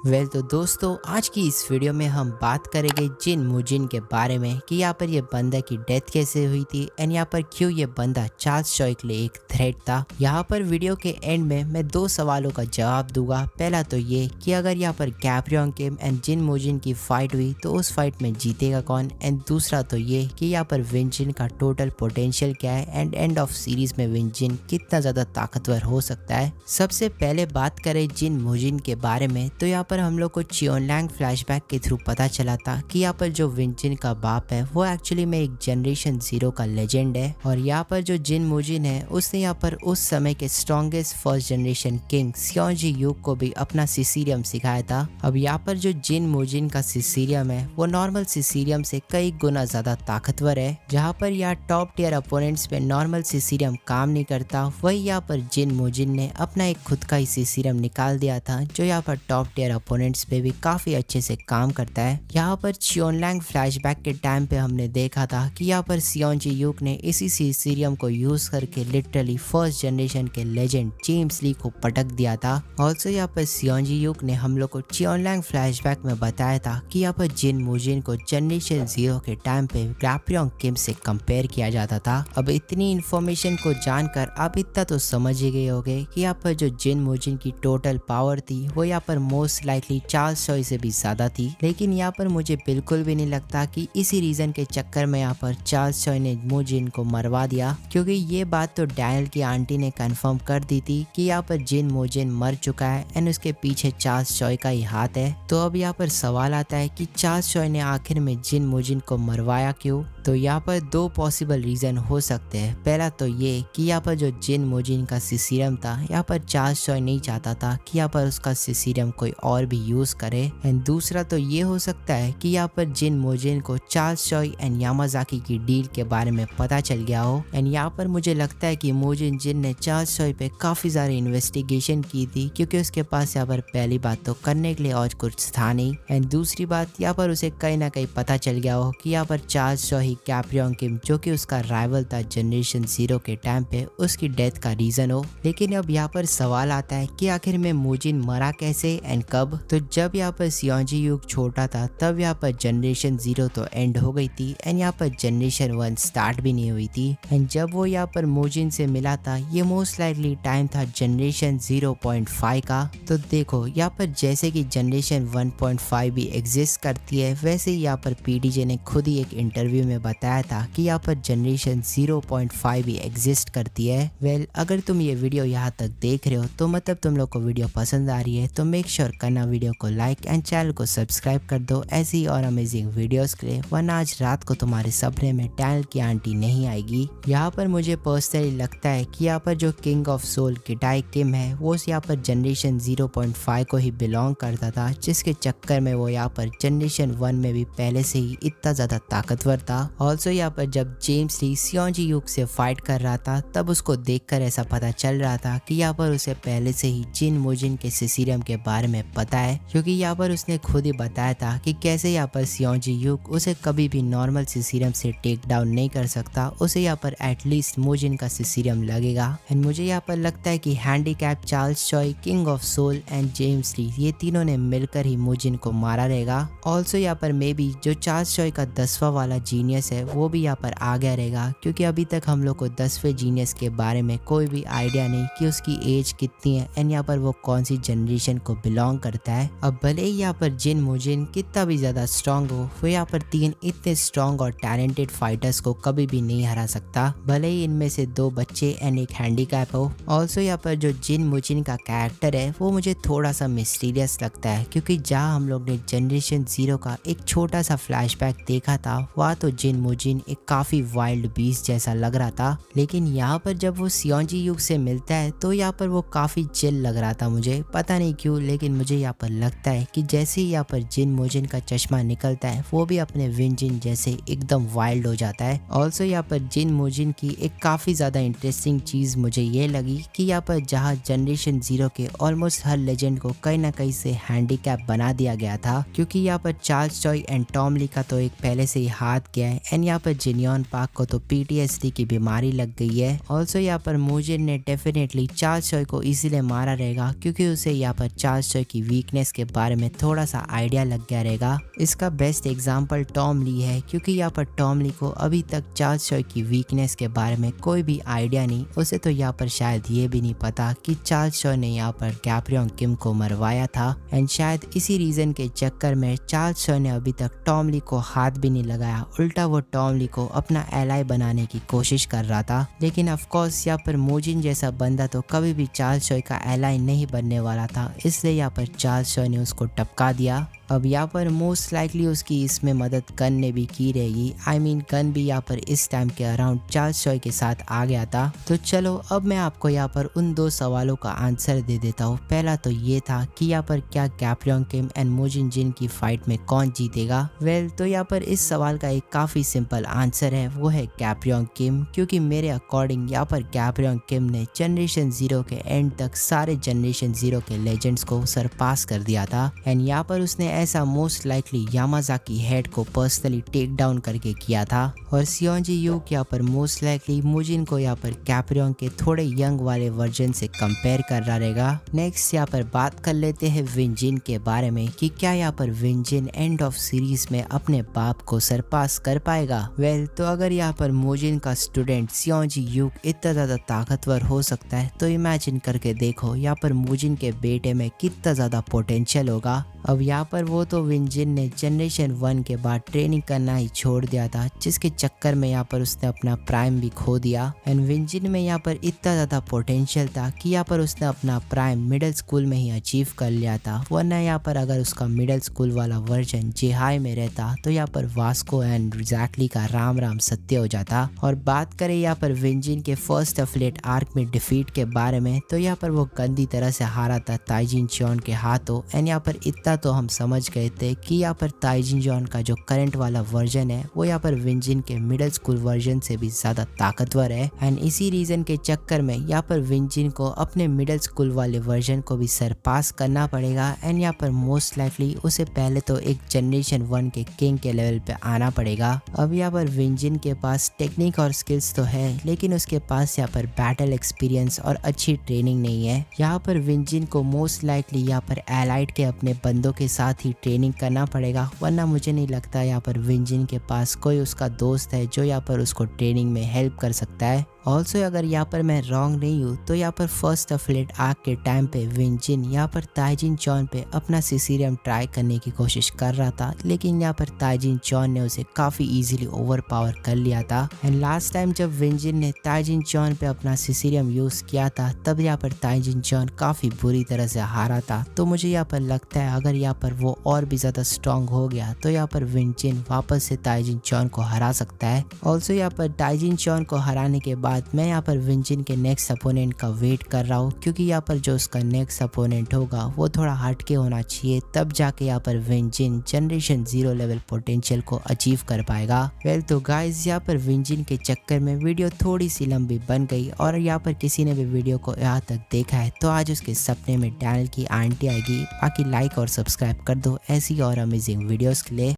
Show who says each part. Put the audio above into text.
Speaker 1: तो दोस्तों, आज की इस वीडियो में हम बात करेंगे जिन मुजिन के बारे में कि यहाँ पर ये बंदा की डेथ कैसे हुई थी एंड यहाँ पर क्यों ये बंदा चार्ल्स चॉय के लिए एक थ्रेट था। यहाँ पर वीडियो के एंड में मैं दो सवालों का जवाब दूंगा। पहला तो ये कि अगर यहाँ पर कैप्रियन किम एंड जिन मुजिन की फाइट हुई तो उस फाइट में जीतेगा कौन, एंड दूसरा तो ये कि यहाँ पर विंजिन का टोटल पोटेंशियल क्या है एंड एंड ऑफ सीरीज में विंजिन कितना ज्यादा ताकतवर हो सकता है। सबसे पहले बात करें जिन मुजिन के बारे में तो यहाँ पर हम लोग को चियोनलैंग फ्लैशबैक के थ्रू पता चला था कि यहाँ पर जो विंजिन का बाप है वो एक्चुअली में एक जनरेशन 0 का लेजेंड है, और यहाँ पर जो जिन मुजिन है उसने यहाँ पर उस समय के स्ट्रॉन्गेस्ट फर्स्ट जनरेशन किंग सियोंजी यूक को भी अपना सिसीरियम सिखाया था। अब यहाँ पर जो जिन मुजिन का सिसीरियम है वो नॉर्मल सिसीरियम से कई गुना ज्यादा ताकतवर है। जहाँ पर यहाँ टॉप टियर अपोनेंट्स पे नॉर्मल सिसीरियम काम नहीं करता, वही यहाँ पर जिन मुजिन ने अपना एक खुद का ही सिसीरियम निकाल दिया था जो यहाँ पर टॉप टियर अपोनेंट्स पे भी काफी अच्छे से काम करता है। यहाँ पर चियोनलैंग फ्लैशबैक के टाइम पे हमने देखा था कि यहाँ पर सियोंजी यूक ने इसी सिसीरियम को यूज करके लिटरली फर्स्ट जनरेशन के लेजेंड जेम्स ली को पटक दिया था। ऑल्सो यहाँ पर सियोंजी यूक ने हम लोग को चियोनलैंग फ्लैशबैक में बताया था कि यहाँ पर जिन मुजिन को जनरेशन 0 के टाइम पे कैप्रियन किम से कंपेयर किया जाता था। अब इतनी इन्फॉर्मेशन को जानकर आप इतना तो समझ ही गए होंगे कि यहाँ पर जो जिन मुजिन की टोटल पावर थी वो यहाँ पर मोस्ट लाइकली चार्ल्स चॉय से भी ज्यादा थी। लेकिन यहाँ पर मुझे बिल्कुल भी नहीं लगता कि इसी रीजन के चक्कर में यहाँ पर चार्ल्स चॉय ने मुजिन को मरवा दिया, क्योंकि ये बात तो डैनियल की आंटी ने कंफर्म कर दी थी कि यहाँ पर जिन मुजिन मर चुका है एंड उसके पीछे चार्ल्स चॉय का ही हाथ है। तो अब यहाँ पर सवाल आता है कि चार्ल्स चॉय ने आखिर में जिन मुजिन को मरवाया क्यों। तो यहाँ पर दो पॉसिबल रीजन हो सकते हैं। पहला तो ये कि यहाँ पर जो जिन मुजिन का सिसीरियम था यहाँ पर चार्ल्स चॉय नहीं चाहता था कि यहाँ पर उसका सिसीरियम कोई और भी यूज करे, एंड दूसरा तो ये हो सकता है कि यहाँ पर जिन मुजिन को चार्ल्स चॉय एंड यामाजाकी की डील के बारे में पता चल गया हो। एंड यहाँ पर मुझे लगता है कि मुजिन जिन ने चार्ल्स चॉय पे काफी सारी इन्वेस्टिगेशन की थी, क्योंकि उसके पास यहाँ पर पहली बात तो करने के लिए और कुछ था नहीं, एंड दूसरी बात यहाँ पर उसे कहीं ना कहीं पता चल गया हो कि यहाँ पर चार्ल्स चॉय कैप्रियन किम जो कि उसका राइवल था जनरेशन 0 के टाइम पे उसकी डेथ का रीजन हो। लेकिन अब यहाँ पर सवाल आता है कि आखिर में मुजिन मरा कैसे एंड कब। तो जब यहाँ पर सियोंजी यूक छोटा था तब यहाँ पर जनरेशन 0 तो एंड हो गई थी एंड यहाँ पर जनरेशन 1 स्टार्ट भी नहीं हुई थी। एंड जब वो यहाँ पर मुजिन से मिला था ये मोस्ट लाइकली टाइम था जनरेशन 0.5 का। तो देखो यहाँ पर जैसे कि जनरेशन 1.5 भी एग्जिस्ट करती है, वैसे ही यहाँ पर पीडीजे ने खुद ही एक इंटरव्यू में बताया था कि यहाँ पर जनरेशन 0.5 भी एग्जिस्ट करती है। अगर तुम ये वीडियो यहाँ तक देख रहे हो तो मतलब तुम लोग को वीडियो पसंद आ रही है, तो मेक श्योर करना वीडियो को लाइक एंड चैनल को सब्सक्राइब कर दो ऐसी और अमेजिंग वीडियोस के लिए, वरना आज रात को तुम्हारे सपने में डैनियल की आंटी नहीं आएगी। यहाँ पर मुझे पर्सनली लगता है कि यहाँ पर जो किंग ऑफ सोल किटाई किम है वो यहाँ पर जनरेशन 0.5 को ही बिलोंग करता था, जिसके चक्कर में वो यहाँ पर जनरेशन 1 में भी पहले से ही इतना ज्यादा ताकतवर था। ऑल्सो यहाँ पर जब जेम्स ली सियोंजी यूक से फाइट कर रहा था तब उसको देखकर ऐसा पता चल रहा था कि यहाँ पर उसे पहले से ही जिन मुजिन के सिसीरियम के बारे में पता है, क्योंकि यहाँ पर उसने खुद ही बताया था कि कैसे यहाँ पर सियोंजी यूक उसे कभी भी नॉर्मल सिसीरियम से टेक डाउन नहीं कर सकता, उसे यहाँ पर एटलीस्ट मुजिन का सिसीरियम लगेगा। एंड मुझे यहाँ पर लगता है कि handicap, Charles Choy, king of soul and James Lee ये तीनों ने मिलकर ही मुजिन को मारा रहेगा। ऑल्सो यहाँ पर मे बी जो चार्ल्स चॉय का 10वां वाला जीनियस है वो भी यहाँ पर आ गया रहेगा, क्योंकि अभी तक हम लोग को 10वें जीनियस के बारे में कोई भी आइडिया नहीं कि उसकी एज कितनी है एंड यहाँ पर वो कौन सी जनरेशन को बिलोंग करता है। अब भले ही यहाँ पर जिन मुजिन कितना भी ज्यादा स्ट्रॉन्ग हो, वो यहाँ पर 3 इतने स्ट्रॉन्ग और टैलेंटेड फाइटर्स को कभी भी नहीं हरा सकता, भले ही इनमें से 2 बच्चे एंड एक हैंडीकैप हो। ऑल्सो यहाँ पर जो जिन मुजिन का कैरेक्टर है वो मुझे थोड़ा सा मिस्टीरियस लगता है, क्योंकि जहाँ हम लोग ने जनरेशन 0 का एक छोटा सा फ्लैशबैक देखा था वहाँ तो जिन मुजिन एक काफी वाइल्ड बीस्ट जैसा लग रहा था, लेकिन यहाँ पर जब वो सियोंजी यूक से मिलता है तो यहाँ पर वो काफी चिल लग रहा था। मुझे पता नहीं क्यों, लेकिन मुझे यहाँ पर लगता है कि जैसे ही यहाँ पर जिन मुजिन का चश्मा निकलता है वो भी अपने विंजिन जैसे एकदम वाइल्ड हो जाता है। ऑल्सो यहाँ पर जिन मुजिन की एक काफी ज्यादा इंटरेस्टिंग चीज मुझे ये लगी कि यहाँ पर जहाँ जनरेशन 0 के ऑलमोस्ट हर लेजेंड को कहीं ना कहीं से हैंडीकैप बना दिया गया था, क्योंकि यहाँ पर Charles Choy and Tom Lee का तो एक पहले से ही हाथ गया है एंड यहाँ पर जिनियन पार्क को तो PTSD की बीमारी लग गई है। ऑल्सो यहाँ पर मुजिन ने डेफिनेटली चार्ल्स चॉय को इसीलिए मारा रहेगा क्योंकि उसे यहाँ पर चार्ल्स चॉय की वीकनेस के बारे में थोड़ा सा आइडिया लग गया रहेगा। इसका बेस्ट एग्जांपल टॉम ली है, क्योंकि यहाँ पर टॉम ली को अभी तक चार्ल्स चॉय की वीकनेस के बारे में कोई भी आइडिया नहीं। उसे तो यहाँ पर शायद ये भी नहीं पता कि चार्ल्स चॉय ने यहाँ पर गैब्रियोन किम को मरवाया था। एंड शायद इसी रीजन के चक्कर में चार्ल्स चॉय ने अभी तक टॉम ली को हाथ भी नहीं लगाया, उल्टा वो टॉम ली को अपना एलाई बनाने की कोशिश कर रहा था। लेकिन ऑफ कोर्स यहाँ पर मोजिन जैसा बंदा तो कभी भी चार्ल्स चॉय का एलाई नहीं बनने वाला था, इसलिए यहाँ पर चार्ल्स चॉय ने उसको टपका दिया। अब यहाँ पर मोस्ट लाइकली उसकी इसमें मदद गन ने भी की रहेगी। आई मीन गन भी यहाँ पर इस टाइम के अराउंड चार्ल्स चॉय के साथ आ गया था। तो चलो अब मैं आपको यहाँ पर उन दो सवालों का आंसर दे देता हूँ। पहला तो ये था कि यहाँ पर क्या गैब्रियोन किम एंड मोजिन जिन की फाइट में कौन जीतेगा। वेल तो यहाँ पर इस सवाल का एक काफी सिंपल आंसर है, वो है गैब्रियोन किम, क्योंकि मेरे अकॉर्डिंग यहाँ पर गैब्रियोन किम ने जनरेशन 0 के एंड तक सारे जनरेशन 0 के लेजेंड्स को सरपास कर दिया था। एंड यहाँ पर उसने ऐसा मोस्ट लाइकली यामाजाकी हेड को पर्सनली टेक डाउन करके किया था। और सियोंजी यूक यहाँ पर मोस्ट लाइकली मोजिन को यहाँ पर गैब्रियोन के थोड़े यंग वाले वर्जन से कंपेयर कर रहा रहेगा। नेक्स्ट यहाँ पर बात कर लेते हैं विंजिन के बारे में कि क्या यहाँ पर विंजिन एंड ऑफ सीरीज में अपने बाप को सरपास कर पाएगा। वेल तो अगर यहाँ पर मोजिन का स्टूडेंट सियोंजी यूक इतना ज्यादा ताकतवर हो सकता है तो इमेजिन करके देखो यहाँ पर मोजिन के बेटे में कितना ज्यादा पोटेंशियल होगा। अब यहाँ पर वो तो विंजिन ने जनरेशन 1 के बाद ट्रेनिंग करना ही छोड़ दिया था, जिसके चक्कर में यहाँ पर उसने अपना प्राइम भी खो दिया। एंड विंजिन में यहाँ पर इतना ज़्यादा पोटेंशियल था कि यहाँ पर उसने अपना प्राइम मिडिल स्कूल में ही अचीव कर लिया था। वरना यहाँ पर अगर उसका मिडिल स्कूल वाला वर्जन जेहाई में रहता तो यहाँ पर वास्को एंड एग्जैक्टली का राम राम सत्य हो जाता। और बात करें यहाँ पर विंजिन के फर्स्ट एफिलिएट आर्क में डिफीट के बारे में, तो यहाँ पर वो गंदी तरह से हारा था ताइजिन चॉन के हाथों। एंड यहाँ पर इतना तो हम समझ गए थे कि यहाँ पर ताइजिन जॉन का जो करंट वाला वर्जन है वो यहाँ पर विंजिन के मिडिल स्कूल वर्जन से भी ज्यादा ताकतवर है। एंड इसी रीजन के चक्कर में यहाँ पर विंजिन को अपने मिडिल स्कूल वाले वर्जन को भी सरपास करना पड़ेगा। एंड यहाँ पर मोस्ट लाइकली उसे पहले तो एक जनरेशन 1 के किंग के लेवल पे आना पड़ेगा। अब यहाँ पर विंजिन के पास टेक्निक और स्किल्स तो है, लेकिन उसके पास यहाँ पर बैटल एक्सपीरियंस और अच्छी ट्रेनिंग नहीं है। यहाँ पर विंजिन को मोस्ट लाइकली यहाँ पर एलाइड के अपने बंदों के साथ ही ट्रेनिंग करना पड़ेगा, वरना मुझे नहीं लगता यहाँ पर विंजिन के पास कोई उसका दोस्त है जो यहाँ पर उसको ट्रेनिंग में हेल्प कर सकता है। ऑल्सो अगर यहाँ पर मैं रॉन्ग नहीं हूँ तो यहाँ पर फर्स्ट एफिलिएट आर्क के टाइम पे विंजिन यहाँ पर ताइजिन चॉन पे अपना सिसिरियम ट्राई करने की कोशिश कर रहा था, लेकिन यहाँ पर ताइजिन चॉन ने उसे काफी इजीली ओवर पावर कर लिया था। एंड लास्ट टाइम जब विंजिन ने ताइजिन चॉन पे अपना सिसिरियम यूज किया था तब यहाँ पर ताइजिन चॉन काफी बुरी तरह से हारा था। तो मुझे यहाँ पर लगता है अगर यहाँ पर वो और भी ज्यादा स्ट्रॉन्ग हो गया तो यहाँ पर विंजिन वापस से ताइजिन चॉन को हरा सकता है। ऑल्सो यहाँ पर ताइजिन चॉन को हराने के बाद मैं यहाँ पर विंजिन के नेक्स्ट अपोनेंट का वेट कर रहा हूँ, क्योंकि यहाँ पर जो उसका नेक्स्ट अपोनेंट होगा वो थोड़ा हटके होना चाहिए, तब जाके यहाँ पर विंजिन जनरेशन 0 लेवल पोटेंशियल को अचीव कर पाएगा। वेल तो गाइज यहाँ पर विंजिन के चक्कर में वीडियो थोड़ी सी लंबी बन गई, और यहाँ पर किसी ने भी वीडियो को यहाँ तक देखा है तो आज उसके सपने में डैनियल की आंटी आएगी। बाकी लाइक और सब्सक्राइब कर दो ऐसी और अमेजिंग वीडियोस के लिए।